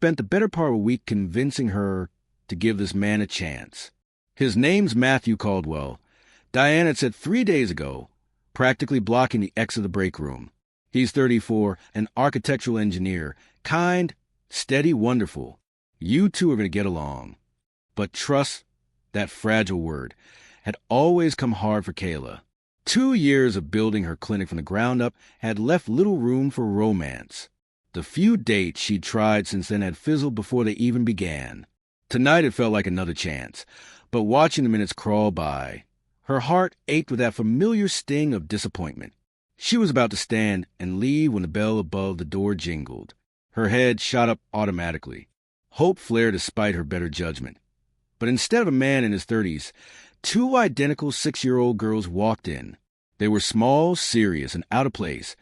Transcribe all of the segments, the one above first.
spent the better part of a week convincing her to give this man a chance. His name's Matthew Caldwell. Diane had said 3 days ago, practically blocking the X of the break room. He's 34, an architectural engineer, kind, steady, wonderful. You two are going to get along. But trust, that fragile word, had always come hard for Kayla. 2 years of building her clinic from the ground up had left little room for romance. The few dates she'd tried since then had fizzled before they even began. Tonight it felt like another chance, but watching the minutes crawl by, her heart ached with that familiar sting of disappointment. She was about to stand and leave when the bell above the door jingled. Her head shot up automatically. Hope flared despite her better judgment. But instead of a man in his 30s, 2 identical 6-year-old girls walked in. They were small, serious, and out of place,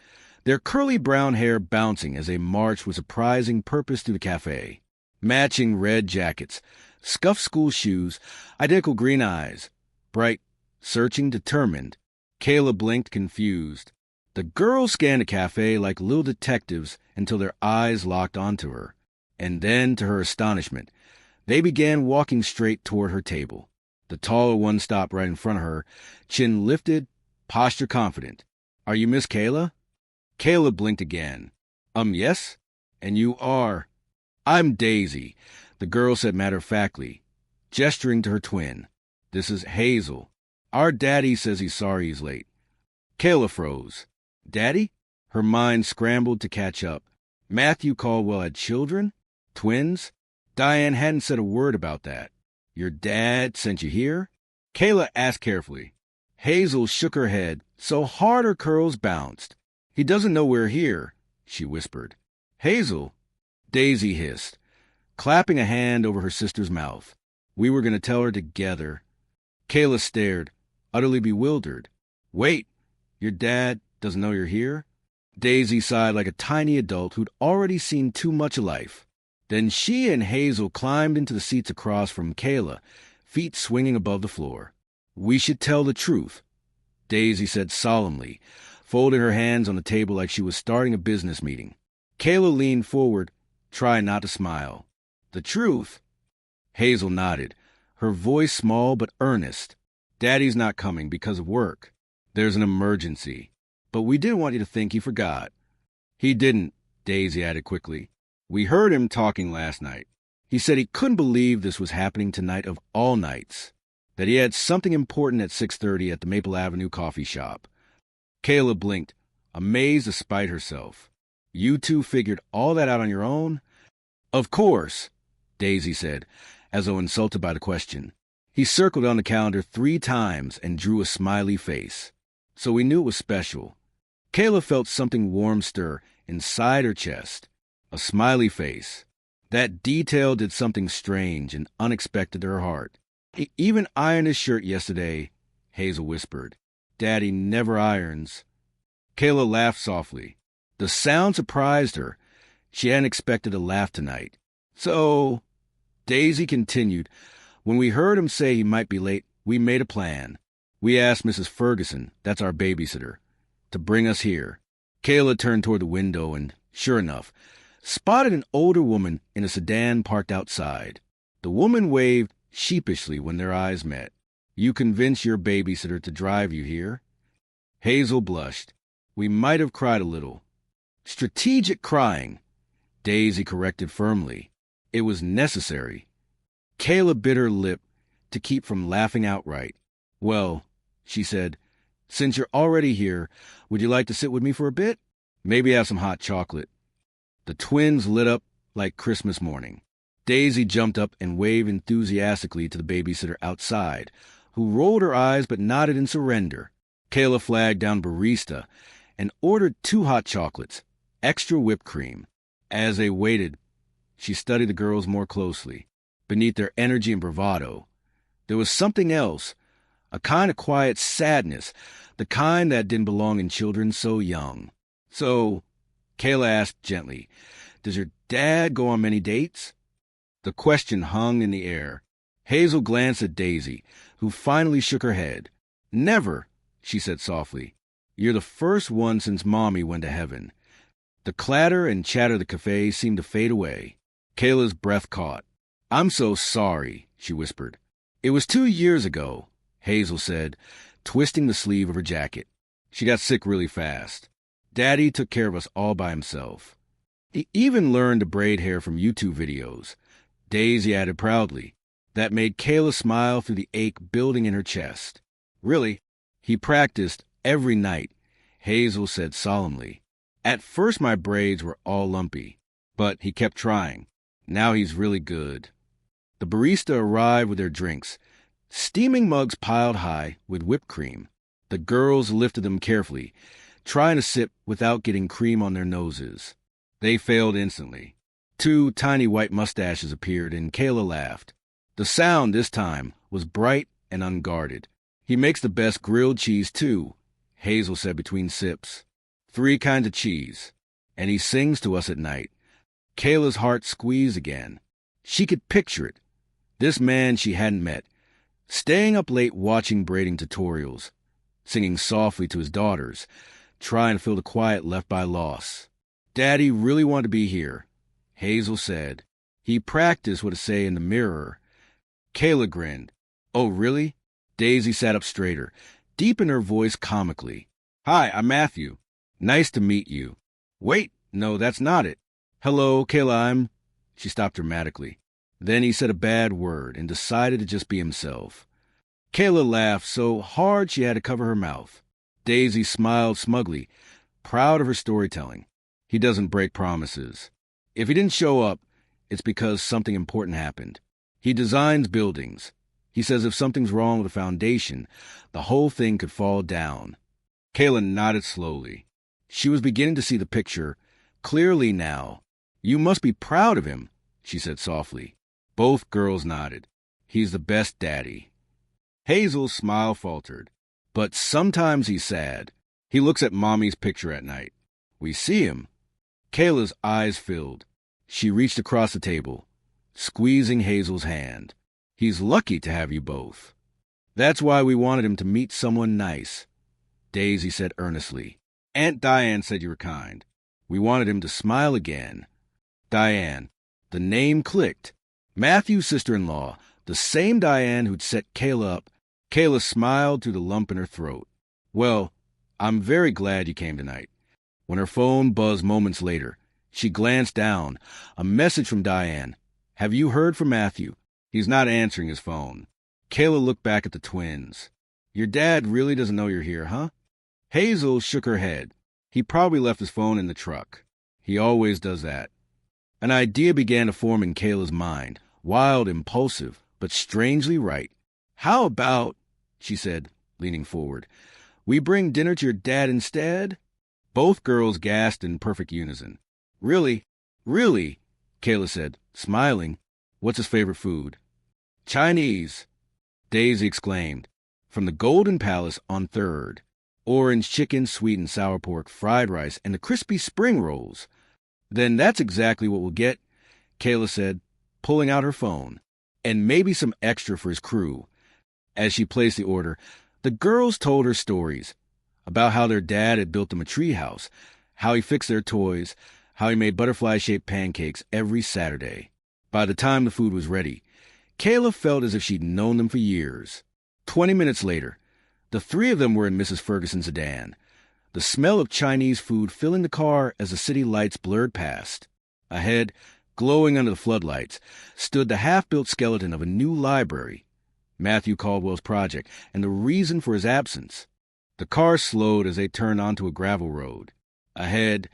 their curly brown hair bouncing as they marched with surprising purpose through the cafe. Matching red jackets, scuffed school shoes, identical green eyes. Bright, searching, determined. Kayla blinked, confused. The girls scanned the cafe like little detectives until their eyes locked onto her. And then, to her astonishment, they began walking straight toward her table. The taller one stopped right in front of her, chin lifted, posture confident. "Are you Miss Kayla?" Kayla blinked again. Yes? And you are?" "I'm Daisy," the girl said matter-of-factly, gesturing to her twin. "This is Hazel. Our daddy says he's sorry he's late." Kayla froze. Daddy? Her mind scrambled to catch up. Matthew Caldwell had children? Twins? Diane hadn't said a word about that. "Your dad sent you here?" Kayla asked carefully. Hazel shook her head so hard her curls bounced. "He doesn't know we're here," she whispered. "Hazel," Daisy hissed, clapping a hand over her sister's mouth. "We were going to tell her together." Kayla stared, utterly bewildered. "Wait, your dad doesn't know you're here?" Daisy sighed like a tiny adult who'd already seen too much of life. Then she and Hazel climbed into the seats across from Kayla, feet swinging above the floor. "We should tell the truth," Daisy said solemnly, folding her hands on the table like she was starting a business meeting. Kayla leaned forward, trying not to smile. "The truth?" Hazel nodded, her voice small but earnest. "Daddy's not coming because of work. There's an emergency. But we didn't want you to think he forgot." "He didn't," Daisy added quickly. "We heard him talking last night. He said he couldn't believe this was happening tonight of all nights, that he had something important at 6:30 at the Maple Avenue coffee shop." Kayla blinked, amazed despite herself. "You two figured all that out on your own?" "Of course," Daisy said, as though insulted by the question. "He circled on the calendar 3 times and drew a smiley face. So we knew it was special." Kayla felt something warm stir inside her chest. A smiley face. That detail did something strange and unexpected to her heart. "He even ironed his shirt yesterday," Hazel whispered. "Daddy never irons." Kayla laughed softly. The sound surprised her. She hadn't expected a laugh tonight. "So," Daisy continued, "when we heard him say he might be late, we made a plan. We asked Mrs. Ferguson, that's our babysitter, to bring us here." Kayla turned toward the window and, sure enough, spotted an older woman in a sedan parked outside. The woman waved sheepishly when their eyes met. "You convinced your babysitter to drive you here?" Hazel blushed. "We might have cried a little." "Strategic crying," Daisy corrected firmly. "It was necessary." Kayla bit her lip to keep from laughing outright. "Well," she said, "since you're already here, would you like to sit with me for a bit? Maybe have some hot chocolate." The twins lit up like Christmas morning. Daisy jumped up and waved enthusiastically to the babysitter outside, who rolled her eyes but nodded in surrender. Kayla flagged down barista and ordered 2 hot chocolates, extra whipped cream. As they waited, she studied the girls more closely. Beneath their energy and bravado, there was something else, a kind of quiet sadness, the kind that didn't belong in children so young. "So," Kayla asked gently, "does your dad go on many dates?" The question hung in the air. Hazel glanced at Daisy, who finally shook her head. "Never," she said softly. "You're the first one since Mommy went to heaven." The clatter and chatter of the cafe seemed to fade away. Kayla's breath caught. "I'm so sorry," she whispered. "It was 2 years ago," Hazel said, twisting the sleeve of her jacket. "She got sick really fast. Daddy took care of us all by himself. He even learned to braid hair from YouTube videos," Daisy added proudly. That made Kayla smile through the ache building in her chest. "Really? He practiced every night," Hazel said solemnly. "At first my braids were all lumpy, but he kept trying. Now he's really good." The barista arrived with their drinks, steaming mugs piled high with whipped cream. The girls lifted them carefully, trying to sip without getting cream on their noses. They failed instantly. 2 tiny white mustaches appeared, and Kayla laughed. The sound this time was bright and unguarded. "He makes the best grilled cheese, too," Hazel said between sips. 3 kinds of cheese. "And he sings to us at night." Kayla's heart squeezed again. She could picture it. This man she hadn't met, staying up late watching braiding tutorials, singing softly to his daughters, trying to fill the quiet left by loss. "Daddy really wanted to be here," Hazel said. "He practiced what to say in the mirror." Kayla grinned. "Oh, really?" Daisy sat up straighter, deep in her voice comically. "Hi, I'm Matthew. Nice to meet you." "Wait, no, that's not it." "Hello, Kayla, She stopped dramatically. Then he said a bad word and decided to just be himself. Kayla laughed so hard she had to cover her mouth. Daisy smiled smugly, proud of her storytelling. "He doesn't break promises. If he didn't show up, it's because something important happened. He designs buildings. He says if something's wrong with the foundation, the whole thing could fall down." Kayla nodded slowly. She was beginning to see the picture clearly now. "You must be proud of him," she said softly. Both girls nodded. "He's the best daddy." Hazel's smile faltered. "But sometimes he's sad. He looks at Mommy's picture at night. We see him." Kayla's eyes filled. She reached across the table, squeezing Hazel's hand. "He's lucky to have you both." "That's why we wanted him to meet someone nice," Daisy said earnestly. "Aunt Diane said you were kind. We wanted him to smile again." Diane. The name clicked. Matthew's sister-in-law, the same Diane who'd set Kayla up. Kayla smiled through the lump in her throat. "Well, I'm very glad you came tonight." When her phone buzzed moments later, she glanced down. A message from Diane. "Have you heard from Matthew? He's not answering his phone." Kayla looked back at the twins. "Your dad really doesn't know you're here, huh?" Hazel shook her head. "He probably left his phone in the truck. He always does that." An idea began to form in Kayla's mind, wild, impulsive, but strangely right. "How about," she said, leaning forward, "we bring dinner to your dad instead?" Both girls gasped in perfect unison. "Really? Really?" Kayla said, smiling. "What's his favorite food?" "Chinese," Daisy exclaimed. "From the Golden Palace on 3rd. Orange chicken, sweet and sour pork, fried rice, and the crispy spring rolls." "Then that's exactly what we'll get," Kayla said, pulling out her phone. "And maybe some extra for his crew." As she placed the order, the girls told her stories about how their dad had built them a tree house, how he fixed their toys, how he made butterfly-shaped pancakes every Saturday. By the time the food was ready, Kayla felt as if she'd known them for years. 20 minutes later, the 3 of them were in Mrs. Ferguson's sedan, the smell of Chinese food filling the car as the city lights blurred past. Ahead, glowing under the floodlights, stood the half-built skeleton of a new library, Matthew Caldwell's project, and the reason for his absence. The car slowed as they turned onto a gravel road. Ahead,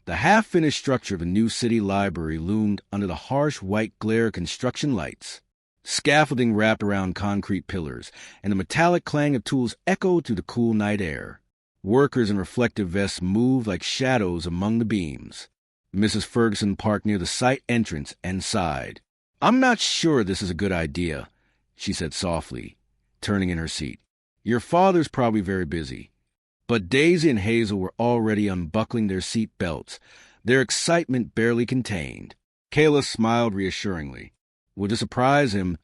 the half-finished structure of a new city library loomed under the harsh white glare of construction lights. Scaffolding wrapped around concrete pillars, and the metallic clang of tools echoed through the cool night air. Workers in reflective vests moved like shadows among the beams. Mrs. Ferguson parked near the site entrance and sighed. "I'm not sure this is a good idea," she said softly, turning in her seat. "Your father's probably very busy." But Daisy and Hazel were already unbuckling their seat belts, their excitement barely contained. Kayla smiled reassuringly. "We'll just surprise him,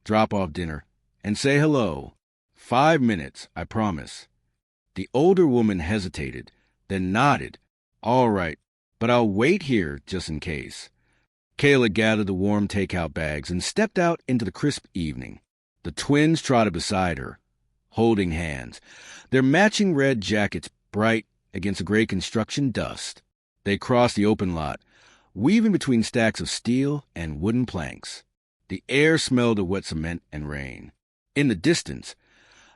drop off dinner, and say hello. 5 minutes, I promise." The older woman hesitated, then nodded. "All right, but I'll wait here just in case." Kayla gathered the warm takeout bags and stepped out into the crisp evening. The twins trotted beside her, holding hands, their matching red jackets bright against the gray construction dust. They crossed the open lot, weaving between stacks of steel and wooden planks. The air smelled of wet cement and rain. In the distance,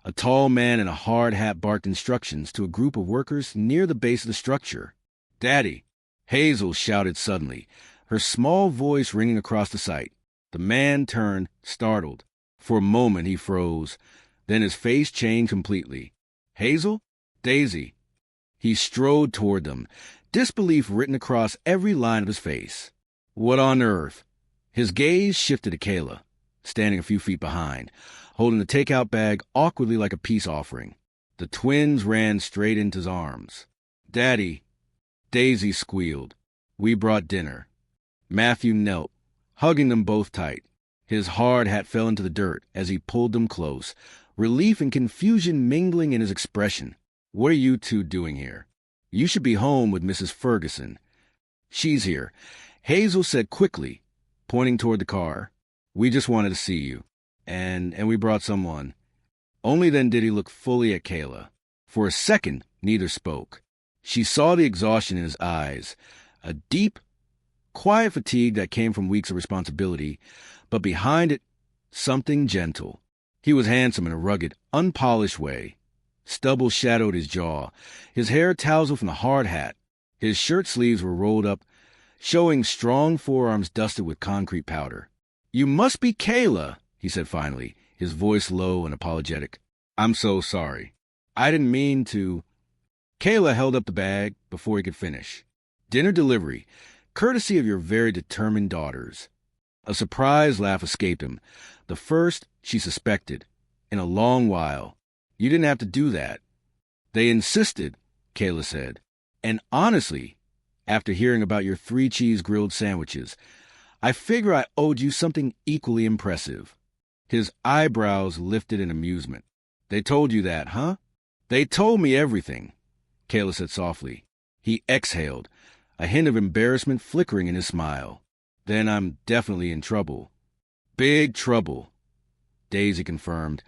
a tall man in a hard hat barked instructions to a group of workers near the base of the structure. "Daddy!" Hazel shouted suddenly, her small voice ringing across the site. The man turned, startled. For a moment he froze, then his face changed completely. "Hazel? Daisy." He strode toward them, disbelief written across every line of his face. "What on earth?" His gaze shifted to Kayla, standing a few feet behind, holding the takeout bag awkwardly like a peace offering. The twins ran straight into his arms. "Daddy," Daisy squealed. "We brought dinner." Matthew knelt, hugging them both tight. His hard hat fell into the dirt as he pulled them close, relief and confusion mingling in his expression. "What are you two doing here? You should be home with Mrs. Ferguson." "She's here," Hazel said quickly, pointing toward the car. "We just wanted to see you. And we brought someone." Only then did he look fully at Kayla. For a second, neither spoke. She saw the exhaustion in his eyes, a deep, quiet fatigue that came from weeks of responsibility, but behind it, something gentle. He was handsome in a rugged, unpolished way. Stubble shadowed his jaw, his hair tousled from the hard hat. His shirt sleeves were rolled up, showing strong forearms dusted with concrete powder. "You must be Kayla," he said finally, his voice low and apologetic. "I'm so sorry. I didn't mean to." Kayla held up the bag before he could finish. "Dinner delivery, courtesy of your very determined daughters." A surprised laugh escaped him, the first, she suspected, in a long while. "You didn't have to do that." "They insisted," Kayla said. "And honestly, after hearing about your 3-cheese grilled sandwiches, I figure I owed you something equally impressive." His eyebrows lifted in amusement. "They told you that, huh?" "They told me everything," Kayla said softly. He exhaled, a hint of embarrassment flickering in his smile. "Then I'm definitely in trouble." "Big trouble," Daisy confirmed,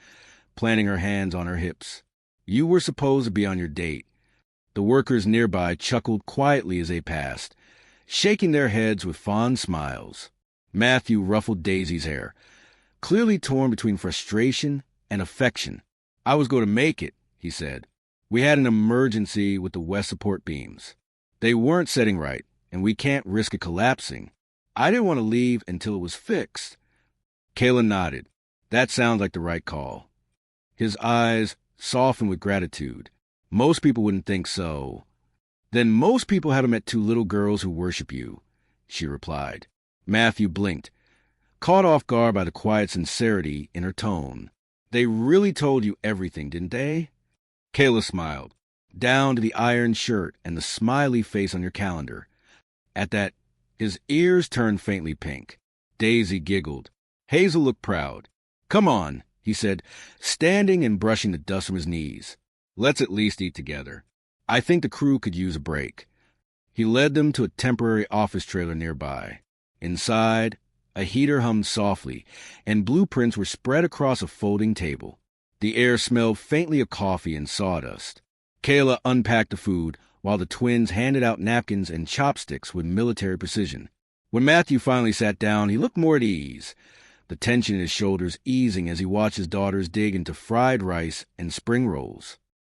planting her hands on her hips. "You were supposed to be on your date." The workers nearby chuckled quietly as they passed, shaking their heads with fond smiles. Matthew ruffled Daisy's hair, clearly torn between frustration and affection. "I was going to make it," he said. "We had an emergency with the west support beams. They weren't setting right, and we can't risk it collapsing. I didn't want to leave until it was fixed." Kayla nodded. "That sounds like the right call." His eyes softened with gratitude. "Most people wouldn't think so." "Then most people haven't met 2 little girls who worship you," she replied. Matthew blinked, caught off guard by the quiet sincerity in her tone. "They really told you everything, didn't they?" Kayla smiled, down to the iron shirt and the smiley face on your calendar. At that, his ears turned faintly pink. Daisy giggled. Hazel looked proud. "Come on," he said, standing and brushing the dust from his knees. "Let's at least eat together. I think the crew could use a break." He led them to a temporary office trailer nearby. Inside, a heater hummed softly, and blueprints were spread across a folding table. The air smelled faintly of coffee and sawdust. Kayla unpacked the food, while the twins handed out napkins and chopsticks with military precision. When Matthew finally sat down, he looked more at ease, the tension in his shoulders easing as he watched his daughters dig into fried rice and spring rolls.